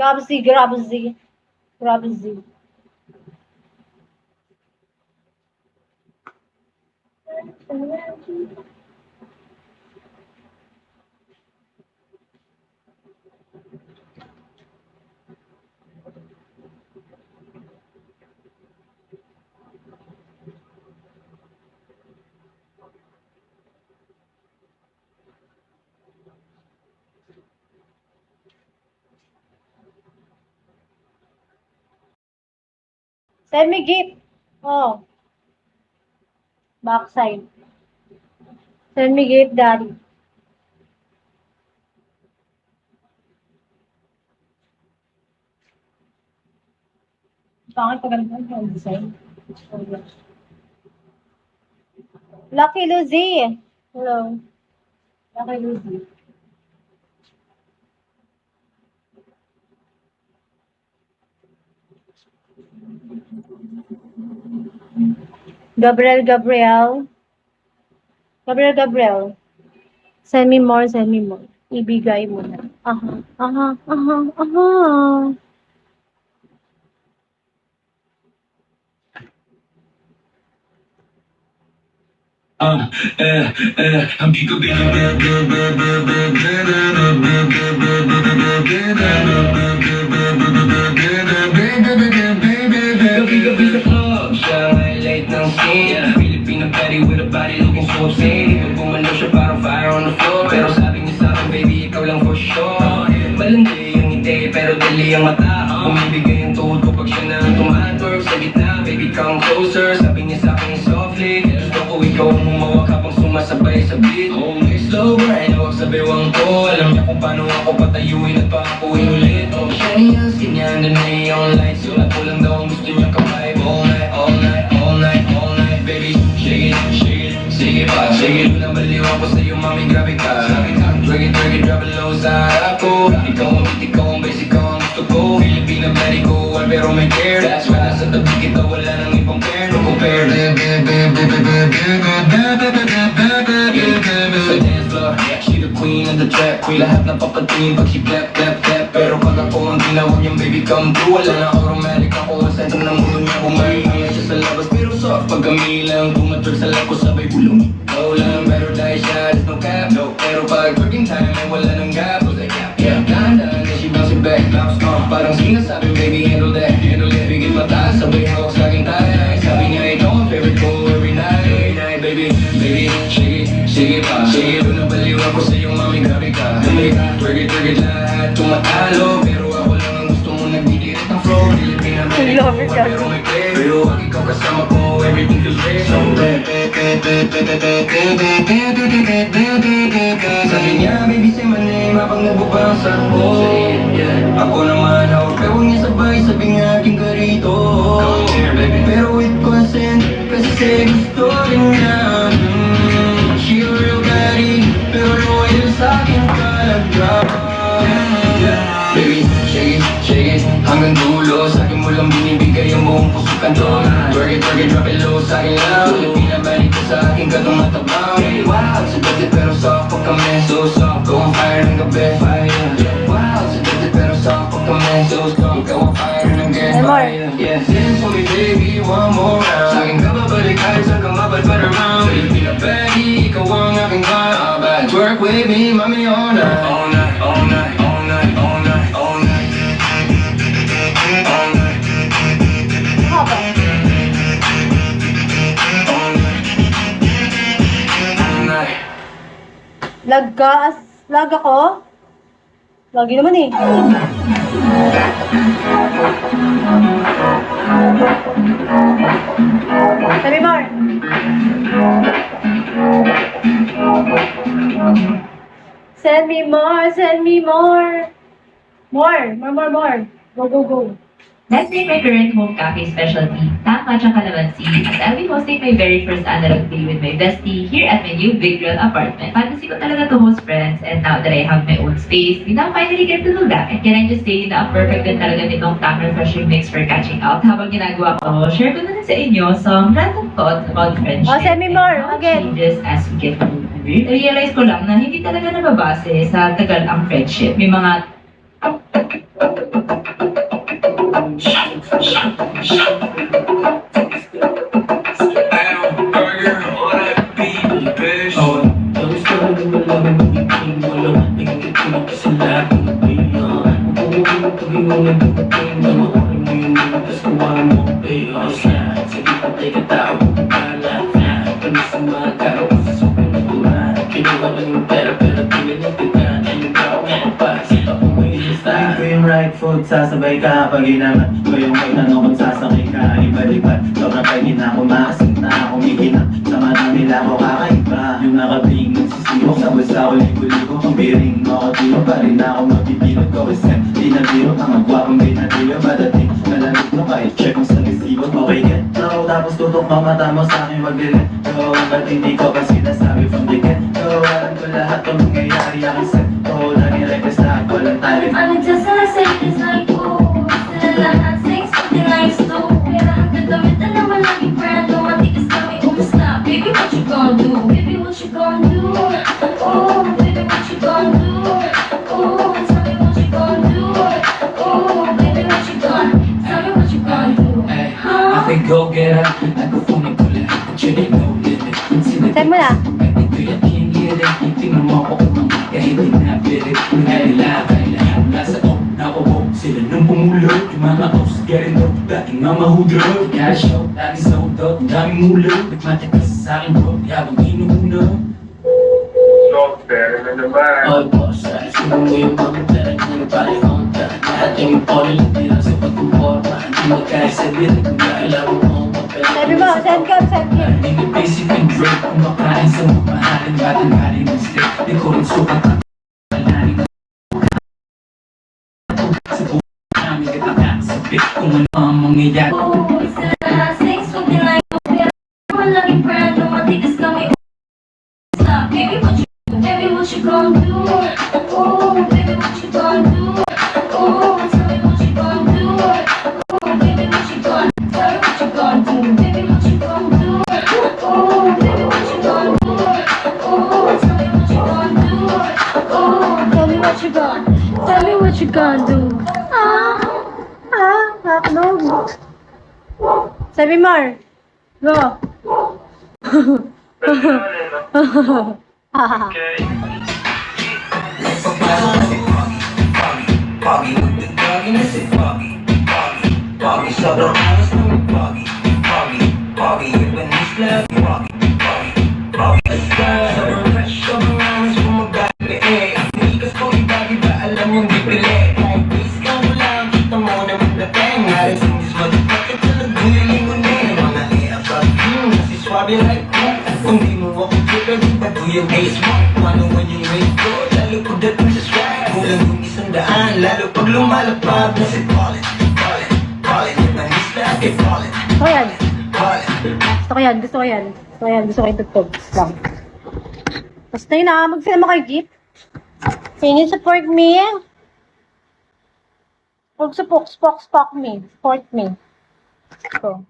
Grabzy, Grabzy. Grabzy. Send me gift. Oh. Backside. Send me gift, daddy. Pangit pa ganun ang design. Lucky Lucy. Hello. Lucky Lucy. Gabriel, Gabriel. Gabriel, Gabriel. Send me more, send me more. Ibigay mo na. Aha, aha, aha, aha. Hindi ko gabi-gabi sa club, siya highlight ng scene. Filipino petty with a body looking so sane. Pag bumalo siya parang fire on the floor. Pero sabi niya sa'kin, baby, ikaw lang for sure. Malandi yung ngiti, pero dali ang mata. Bumibigay ang tuhod ko pag siya na tumatwork sa gitna. Baby, come closer, sabi niya sa'kin softly. Gusto ko ikaw ang humawak habang sumasabay sa beat. Okay, slow grind, huwag sa bewang ko. Alam niya kung paano ako patayuin at pakakuin ulit. Oh, shiny ang skin niya, the neon lights. Yung ako lang daw ang gusto niya ka-vibe. All night, all night, all night, all night. Baby, shake it, shake it, sige pa. Shake it, nabaliw ako sa'yo, mami, grabe ka. Drag it, drop it low sa harap ko. Ikaw ang beat, ikaw ang bass, ikaw ang gusto ko. Filipina, very cool, pero may care. That's why nasa tabi kita, wala nang ibang pair. No compare. Sa dance floor, she the queen of the track. Lahat na papatingin pag she clap, clap, clap. Pero pag ako ang tinawag niyang baby come through, wala na automatic ako ang sentro ng mundo niya. Kumain siya sa labas pero soft pag kami lang tumatag sa lap ko sabay bulong. Ikaw lang pero dahil siya there's no cap, no. Pero pag working time ay wala nang gap. So like yeah, dahan-dahan then she bounce it back, bounce parang sinasabi baby handle that, handle it. Bigit mataas sabay hawak sa aking tayo. Sabi niya ikaw ang favorite ko every night, night baby, baby, shake it, sige pa, sige doon nabaliw ako sa iyong mami, grabe ka. Twerk it lahat tumatalo, pero ako lang ang gusto mo nagdidiret ng flow. Pilipina may Love it, pero may play. Pero wag ikaw kasama ko, everything feels great. So sabi niya, baby say my name habang nagbabang sa ko. Ako naman hawak, pero huwag niya sabay, sabi nga aking karito. Pero with consent, kasi gusto rin niya. She a real baddie, pero loyal sa akin talaga. Baby, shake it, hanggang dulo. Sa akin mo lang binibigay ang buong puso kanto. Twerk it, drop it low sa akin lang. Pilipina, balik ka sa akin katong matabang. Wow, sa dati pero soft pag kami. So soft, go on fire ng gabi. Wow, sa dati pero soft pag kami. So soft, ikaw ang fire ng gabi. Yeah, dance for me baby, one more round. Sa akin ka babalik kahit saan ka mabad around. Pilipina, baby, ikaw ang aking vibe. Twerk with me, mami, all night. All night, all night, all night, all night, all night. All night. Okay. All night. All night. Lag ako? Lagi naman eh. Sabi more. Send me more, send me more. More. Go. Let's make my current home cafe specialty, tang matcha calamansi, as I'll be hosting my very first analog day with my bestie here at my new Big Grill apartment. Fantasy ko talaga to host friends, and now that I have my own space, we now finally get to do that. And can I just say na ang perfect din talaga nitong tang refreshing mix for catching out. Habang ginagawa ko, share ko na rin sa inyo some random thoughts about friendship. Oh, send me more, and how it again. changes as we get older. Realize ko lang na hindi talaga nababase sa tagal ang friendship. May mga Burger on that beat, bitch. Oh, tapos ka rin malaman ng iking walang tingin ito sa lahat ng payo. Kung pag-iunan ng pating na makunin mo yung mga tas kuha mo ang payo. Sige patay ka tao, pala panisin mga tao sa sobrang natura. Kinuha ka ng pera pero tinanin kita. Yung tao ka pa sa taong may ilista. Hindi ko yung right foot, sasabay ka pag inaman ko yung may tanong kung sasakay ka. Iba-lipat, sobrang pagin na ako, maasin na ako, mikinap. Sa mata nila ako kakaiba. Yung nakabing nagsisibok sa basta ko ligo-ligo. Kung biring mo ako tiro pa rin ako mapipilot ko. Kasi di na biro ang magwapang binatilo. Padating malamit mo kahit check kung saan resibo. Okay, get go, tapos tutok mga mata mo sa akin wag-let go. Ba't hindi ko pa sinasabi from the get-go? Alam ko lahat ang mangyayari aking set ko. Lagi request lahat, walang timing. I'm just gonna say this like oh, sila lahat sing something like slow. Kaya hanggang damit na naman laging brand new. Matigas kami umusta. Baby, what you gonna do? Baby, what you gonna do? Oh, baby, what you gonna do? Oh, tell me what you gonna do? Oh, baby, what you gonna? Tell me what you gonna do? I think go get her. Like a phone ko lahat. Actually, no limit. Saan mo na? Ito yung kingirit. Tingnan mo ako kung kahit pinapilit. Nila lahat nasa naubo. Sila nung pumulot. Yung mga ops getting up. Dating mga hudro. Cash out, daming sold out. Daming mulot. Nagmatikas sa akin bro. Yabang inuuno. All boss, sumo mo yung mga pera kung pare kontra. Lahat yung polo lang tira sa pagkuporma. Hindi magkaisabi kung kailangan mo mapera. Sabi mo, send ka, send ka. Hindi na basic and break. Kumakain sa mamahalin. Batang galing ng steak. Di ko rin sukat ang kalanin. Sa buhay namin kita kakasabit. Kung ano ang mangyayari. Oh, sila lahat sing something like oh, kaya naman laging brand new. Matigas kami umusta. Baby, what you Baby, what you gonna do? Oh, baby, what you gonna do? Oh, tell me what you gonna do? Oh, baby, what you gonna? Tell me what you gonna do? Baby, what you gonna do? Oh, baby, what you gonna do? Oh, tell me what you gonna do? Oh, Tell me what you gonna, tell me what you gonna do. Hotdog. Sabi more. Go. Foggy with the fogginess and foggy, foggy, sobrang angas ng foggy, even it's love, foggy, sobrang fresh, sobrang angas bumagabi, Amigas ko ibagi ba alam yung bibili, kahit base ka mo lang, kita mo naman dating, halos in this motherfucker talagang lilingunin, mga e-abag, kasi swabe like kung di mo ako trigger, di ba do yung ace mo, paano man yung rate ko, lalo ko dat mo sa swag, kulang yung daan, lalo pag lumalapag na si Colin, yung nanis na kay Colin, Gusto ko yan. Gusto ko yan. Gusto ko yan. Gusto ko yan. Gusto ko yung tugtog. Lang. Basta yun na. Mag-film ako kay Jeep. Can you support me? Huwag support me. Support me. So.